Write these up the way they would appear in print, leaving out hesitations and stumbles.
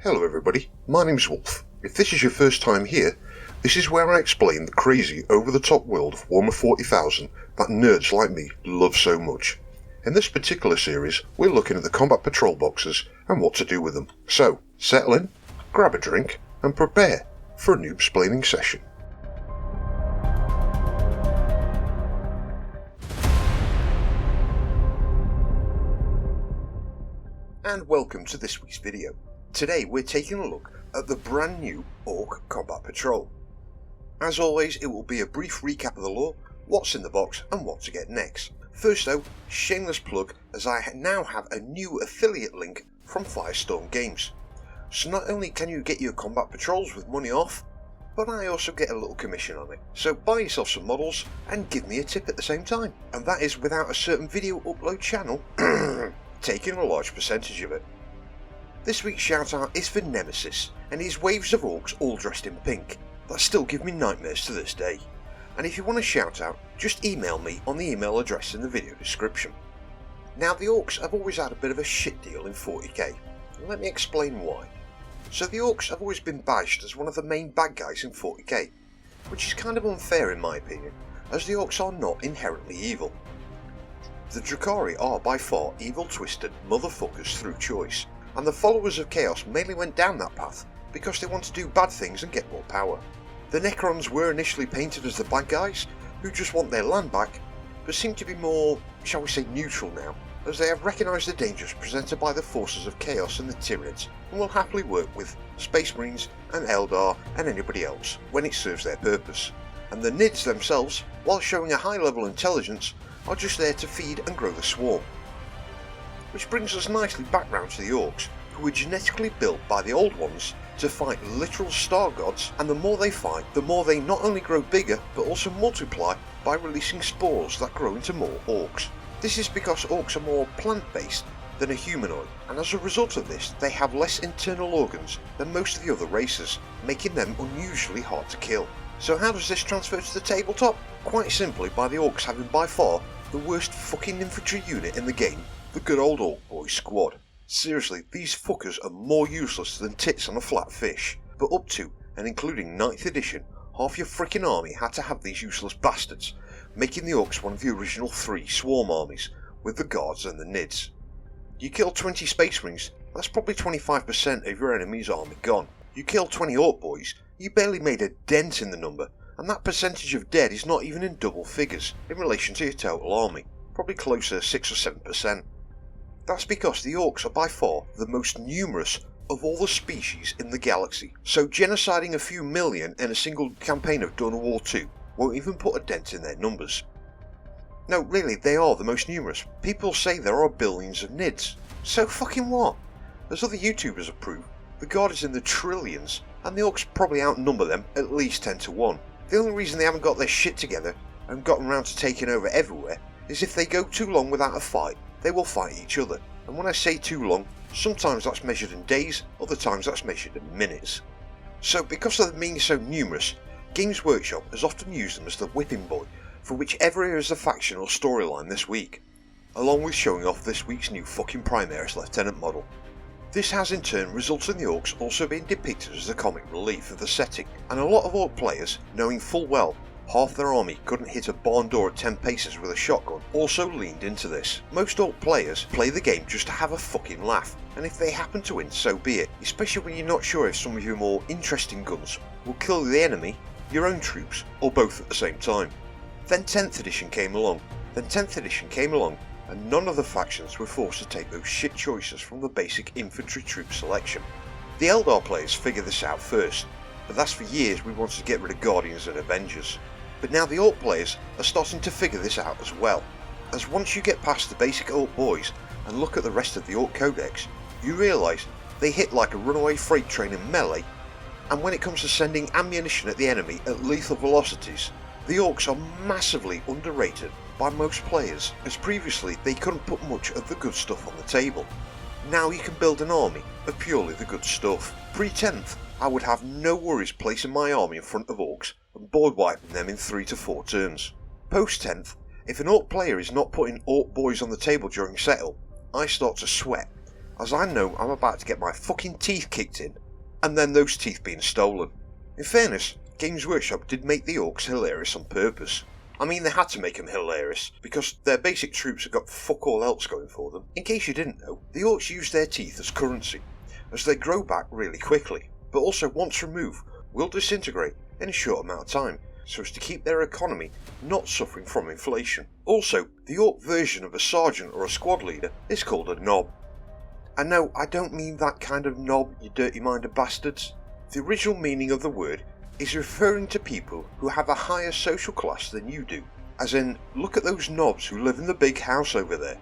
Hello everybody, my name's Wolf. If this is your first time here, this is where I explain the crazy, over-the-top world of Warhammer 40,000 that nerds like me love so much. In this particular series, we're looking at the combat patrol boxes and what to do with them. So, settle in, grab a drink, and prepare for a Noob-Splaining session. And welcome to this week's video. Today we're taking a look at the brand new Ork Combat Patrol. As always, it will be a brief recap of the lore, what's in the box and what to get next. First though, shameless plug, as I now have a new affiliate link from Firestorm Games. So not only can you get your combat patrols with money off, but I also get a little commission on it. So buy yourself some models and give me a tip at the same time. And that is without a certain video upload channel taking a large percentage of it. This week's shout out is for Nemesis and his waves of orcs all dressed in pink that still give me nightmares to this day. And if you want a shout out, just email me on the email address in the video description. Now the orcs have always had a bit of a shit deal in 40k, and let me explain why. So the orcs have always been badged as one of the main bad guys in 40k, which is kind of unfair in my opinion, as the orcs are not inherently evil. The Drukhari are by far evil twisted motherfuckers through choice, and the followers of Chaos mainly went down that path because they want to do bad things and get more power. The Necrons were initially painted as the bad guys, who just want their land back, but seem to be more, shall we say, neutral now, as they have recognised the dangers presented by the forces of Chaos and the Tyranids, and will happily work with Space Marines and Eldar and anybody else when it serves their purpose. And the Nids themselves, while showing a high level intelligence, are just there to feed and grow the swarm. Which brings us nicely back round to the Orks, who were genetically built by the Old Ones to fight literal star gods, and the more they fight, the more they not only grow bigger, but also multiply by releasing spores that grow into more Orks. This is because Orks are more plant-based than a humanoid, and as a result of this, they have less internal organs than most of the other races, making them unusually hard to kill. So how does this transfer to the tabletop? Quite simply by the Orks having by far the worst fucking infantry unit in the game, the good old Ork Boy squad. Seriously, these fuckers are more useless than tits on a flat fish. But up to, and including 9th edition, half your frickin' army had to have these useless bastards, making the Orks one of the original 3 swarm armies, with the guards and the Nids. You kill 20 Space Marines, that's probably 25% of your enemy's army gone. You kill 20 Ork Boys, you barely made a dent in the number, and that percentage of dead is not even in double figures in relation to your total army, probably closer to 6 or 7%. That's because the Orks are by far the most numerous of all the species in the galaxy, so genociding a few million in a single campaign of Dawn of War 2 won't even put a dent in their numbers. No, really, they are the most numerous. People say there are billions of Nids. So fucking what? As other YouTubers have proved, the Guard is in the trillions, and the Orks probably outnumber them at least 10 to 1. The only reason they haven't got their shit together and gotten around to taking over everywhere is if they go too long without a fight, they will fight each other. And when I say too long, sometimes that's measured in days, other times that's measured in minutes. So because of them being so numerous, Games Workshop has often used them as the whipping boy for whichever is the faction or storyline this week, along with showing off this week's new fucking Primaris Lieutenant model. This has in turn resulted in the Orks also being depicted as the comic relief of the setting, and a lot of Ork players, knowing full well half their army couldn't hit a barn door at 10 paces with a shotgun, also leaned into this. Most Ork players play the game just to have a fucking laugh, and if they happen to win, so be it, especially when you're not sure if some of your more interesting guns will kill the enemy, your own troops, or both at the same time. Then 10th edition came along, and none of the factions were forced to take those shit choices from the basic infantry troop selection. The Eldar players figured this out first, but that's for years we wanted to get rid of Guardians and Avengers. But now the Ork players are starting to figure this out as well, as once you get past the basic Ork Boys and look at the rest of the Ork Codex, you realise they hit like a runaway freight train in melee, and when it comes to sending ammunition at the enemy at lethal velocities, the Orks are massively underrated by most players, as previously they couldn't put much of the good stuff on the table. Now you can build an army of purely the good stuff. Pre-10th, I would have no worries placing my army in front of Orks and board wiping them in 3 to 4 turns. Post-10th, if an Ork player is not putting Ork Boys on the table during settle, I start to sweat, as I know I'm about to get my fucking teeth kicked in, and then those teeth being stolen. In fairness, Games Workshop did make the Orks hilarious on purpose. I mean, they had to make them hilarious, because their basic troops have got fuck all else going for them. In case you didn't know, the Orks use their teeth as currency, as they grow back really quickly, but also once removed, will disintegrate in a short amount of time, so as to keep their economy not suffering from inflation. Also, the Ork version of a sergeant or a squad leader is called a knob. And no, I don't mean that kind of knob, you dirty-minded bastards. The original meaning of the word is referring to people who have a higher social class than you do. As in, look at those knobs who live in the big house over there.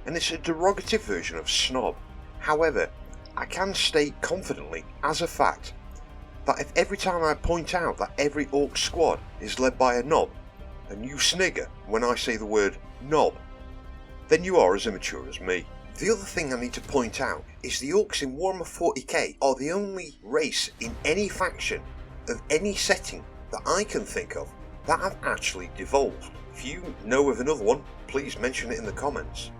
And it's a derogative version of snob. However, I can state confidently, as a fact, that if every time I point out that every Ork squad is led by a knob, and you snigger when I say the word knob, then you are as immature as me. The other thing I need to point out is the Orks in Warhammer 40k are the only race in any faction of any setting that I can think of that have actually devolved. If you know of another one, please mention it in the comments.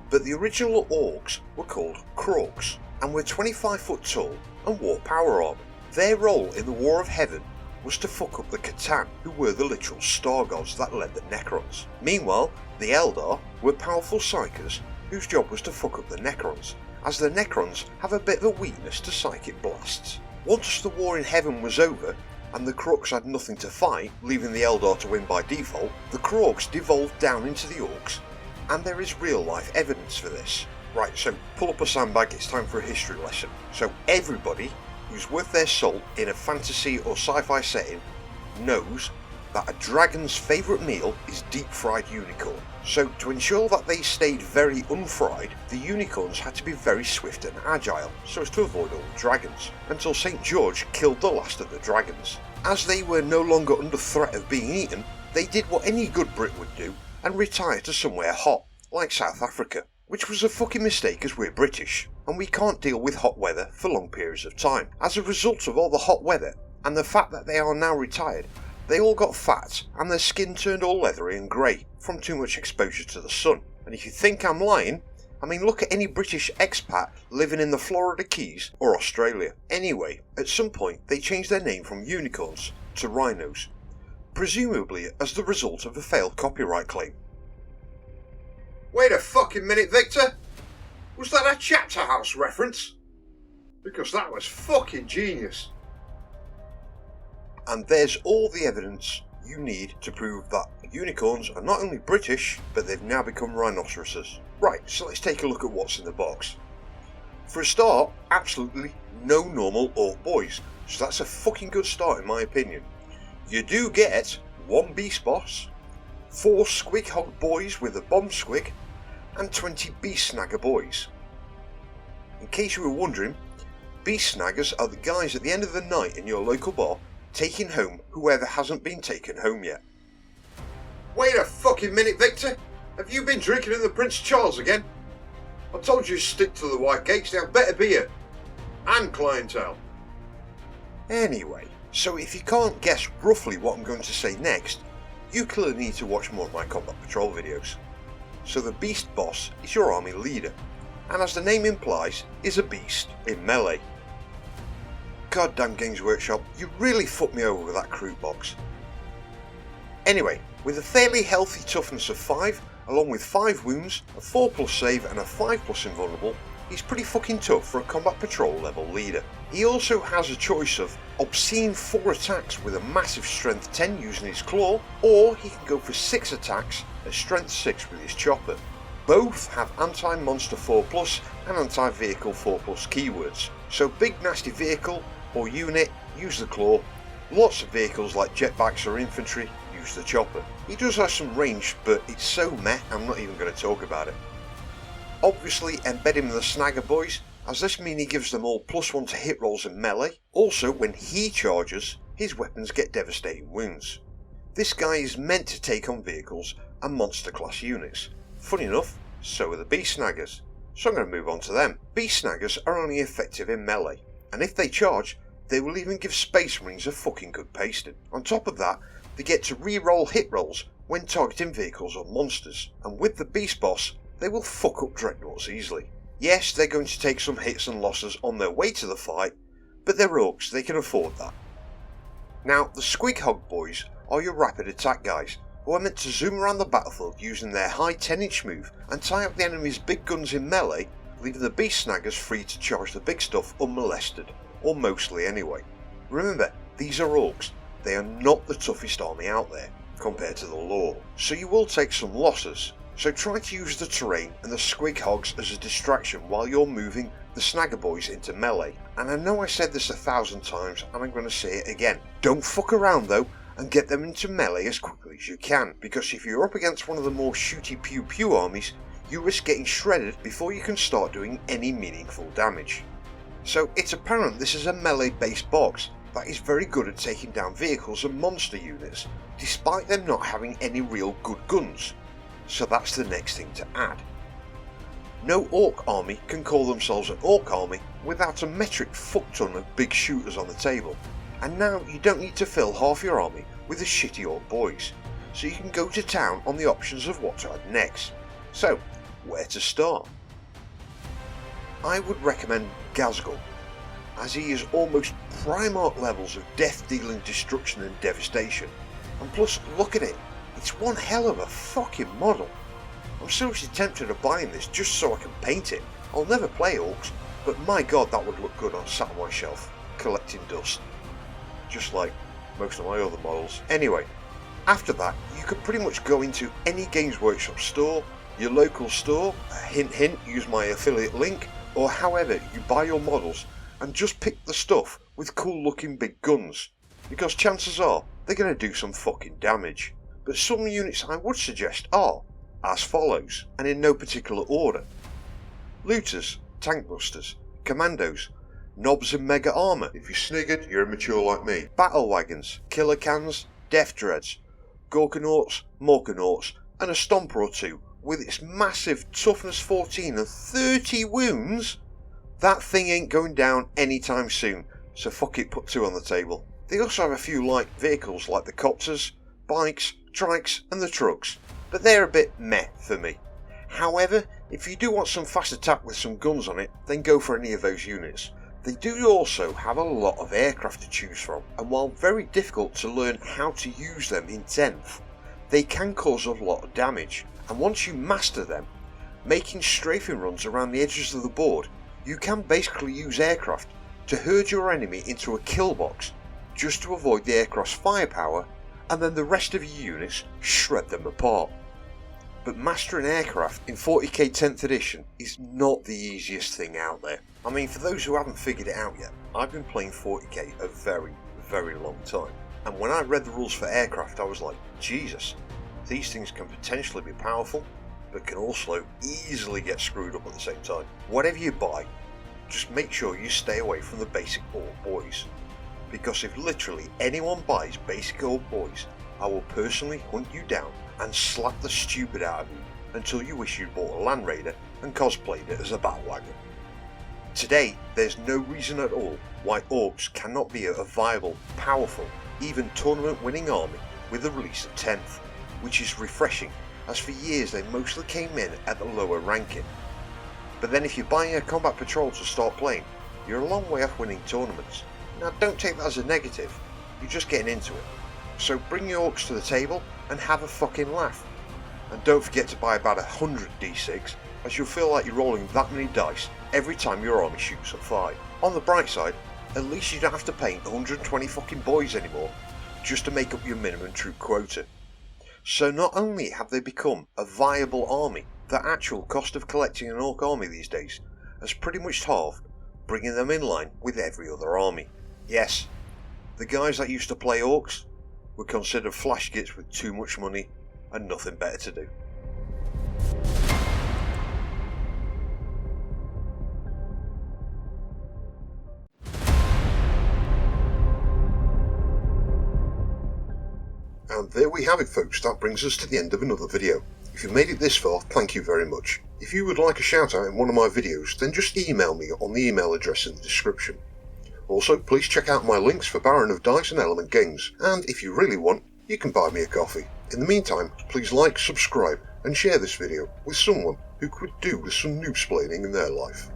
But the original Orks were called Orks and were 25 foot tall and wore power armor. Their role in the War of Heaven was to fuck up the Catan, who were the literal star gods that led the Necrons. Meanwhile, the Eldar were powerful psykers whose job was to fuck up the Necrons, as the Necrons have a bit of a weakness to psychic blasts. Once the war in heaven was over, and the Orks had nothing to fight, leaving the Eldar to win by default, the Orks devolved down into the Orks, and there is real life evidence for this. Right, so pull up a sandbag, it's time for a history lesson. So everybody who's worth their salt in a fantasy or sci-fi setting knows that a dragon's favourite meal is deep-fried unicorn. So to ensure that they stayed very unfried, the unicorns had to be very swift and agile, so as to avoid all the dragons, until St. George killed the last of the dragons. As they were no longer under threat of being eaten, they did what any good Brit would do, and retired to somewhere hot, like South Africa, which was a fucking mistake as we're British, and we can't deal with hot weather for long periods of time. As a result of all the hot weather, and the fact that they are now retired, they all got fat and their skin turned all leathery and grey from too much exposure to the sun. And if you think I'm lying, I mean look at any British expat living in the Florida Keys or Australia. Anyway, at some point they changed their name from unicorns to rhinos, presumably as the result of a failed copyright claim. Wait a fucking minute, Victor! Was that a Chapter House reference? Because that was fucking genius. And there's all the evidence you need to prove that unicorns are not only British, but they've now become rhinoceroses. Right, so let's take a look at what's in the box. For a start, absolutely no normal Ork boys, so that's a fucking good start in my opinion. You do get one Beast Boss, 4 Squig Hog boys with a bomb squig, and 20 Beast Snagger boys. In case you were wondering, Beast Snaggers are the guys at the end of the night in your local bar taking home whoever hasn't been taken home yet. Wait a fucking minute, Victor! Have you been drinking in the Prince Charles again? I told you to stick to the white gates, they have better beer. And clientele. Anyway, so if you can't guess roughly what I'm going to say next, you clearly need to watch more of my Combat Patrol videos. So the Beast Boss is your army leader, and as the name implies, is a beast in melee. Goddamn Games Workshop, you really fucked me over with that Kroot box. Anyway, with a fairly healthy toughness of 5, along with 5 wounds, a 4+ save and a 5+ invulnerable, he's pretty fucking tough for a Combat Patrol level leader. He also has a choice of obscene 4 attacks with a massive strength 10 using his claw, or he can go for 6 attacks at strength 6 with his chopper. Both have anti-monster 4+ and anti-vehicle 4+ keywords, so big nasty vehicle or unit, use the claw, lots of vehicles like jetbacks or infantry, use the chopper. He does have some range, but it's so meh I'm not even going to talk about it. Obviously embed him in the Snagger boys, as this means he gives them all +1 to hit rolls and melee. Also, when he charges, his weapons get devastating wounds. This guy is meant to take on vehicles and monster class units. Funny enough, so are the Beast Snaggers, so I'm going to move on to them. Beast Snaggers are only effective in melee, and if they charge, they will even give Space Marines a fucking good pasting. On top of that, they get to re-roll hit rolls when targeting vehicles or monsters, and with the Beast Boss, they will fuck up Dreadnoughts easily. Yes, they're going to take some hits and losses on their way to the fight, but they're orcs, they can afford that. Now, the Squig Hog boys are your rapid attack guys, who are meant to zoom around the battlefield using their high 10-inch move and tie up the enemy's big guns in melee, leaving the beast snaggers free to charge the big stuff unmolested, or mostly anyway. Remember, these are orcs, they are not the toughest army out there, compared to the lore, so you will take some losses, so try to use the terrain and the Squig Hogs as a distraction while you're moving the Snagger boys into melee. And I know I said this 1,000 times and I'm going to say it again, don't fuck around though and get them into melee as quickly as you can, because if you're up against one of the more shooty pew pew armies, you risk getting shredded before you can start doing any meaningful damage. So it's apparent this is a melee based box that is very good at taking down vehicles and monster units, despite them not having any real good guns. So that's the next thing to add. No orc army can call themselves an orc army without a metric fuckton of big shooters on the table, and now you don't need to fill half your army with the shitty orc boys, so you can go to town on the options of what to add next. So, where to start? I would recommend Ghazghkull, as he is almost Primarch levels of death dealing destruction and devastation, and plus look at it, it's one hell of a fucking model. I'm seriously tempted of buying this just so I can paint it. I'll never play orcs, but my god that would look good on sat on my shelf, collecting dust. Just like most of my other models. Anyway, after that you could pretty much go into any Games Workshop store, your local store, hint hint, use my affiliate link, or however you buy your models, and just pick the stuff with cool looking big guns, because chances are they're going to do some fucking damage. But some units I would suggest are as follows, and in no particular order: looters, tank busters, commandos, knobs and mega armour, if you're sniggered you're immature like me, battle wagons, killer cans, death dreads, gorkanauts, morkanauts, and a stomper or two with its massive toughness 14 and 30 wounds. That thing ain't going down anytime soon, so fuck it, put 2 on the table. They also have a few light vehicles like the copters, bikes, trikes and the trucks, but they're a bit meh for me. However, if you do want some fast attack with some guns on it, then go for any of those units. They do also have a lot of aircraft to choose from, and while very difficult to learn how to use them in 10th, they can cause a lot of damage, and once you master them, making strafing runs around the edges of the board, you can basically use aircraft to herd your enemy into a kill box just to avoid the aircraft's firepower, and then the rest of your units shred them apart. But mastering aircraft in 40k 10th edition is not the easiest thing out there. I mean, for those who haven't figured it out yet, I've been playing 40k a very, very long time, and when I read the rules for aircraft I was like, Jesus, these things can potentially be powerful, but can also easily get screwed up at the same time. Whatever you buy, just make sure you stay away from the basic orc boys, because if literally anyone buys basic orc boys, I will personally hunt you down and slap the stupid out of you until you wish you'd bought a Land Raider and cosplayed it as a battle wagon. Today, there's no reason at all why orcs cannot be a viable, powerful, even tournament winning army with the release of 10th, which is refreshing, as for years they mostly came in at the lower ranking. But then if you're buying a combat patrol to start playing, you're a long way off winning tournaments. Now don't take that as a negative, you're just getting into it. So bring your orcs to the table and have a fucking laugh. And don't forget to buy about 100 d6, as you'll feel like you're rolling that many dice every time your army shoots a 5. On the bright side, at least you don't have to paint 120 fucking boys anymore just to make up your minimum troop quota. So not only have they become a viable army, the actual cost of collecting an orc army these days has pretty much halved, bringing them in line with every other army. Yes, the guys that used to play orcs were considered flash gits with too much money and nothing better to do. And there we have it folks, that brings us to the end of another video. If you've made it this far, thank you very much. If you would like a shout out in one of my videos, then just email me on the email address in the description. Also, please check out my links for Baron of Dice and Element Games, and if you really want, you can buy me a coffee. In the meantime, please like, subscribe and share this video with someone who could do with some noob-splaining in their life.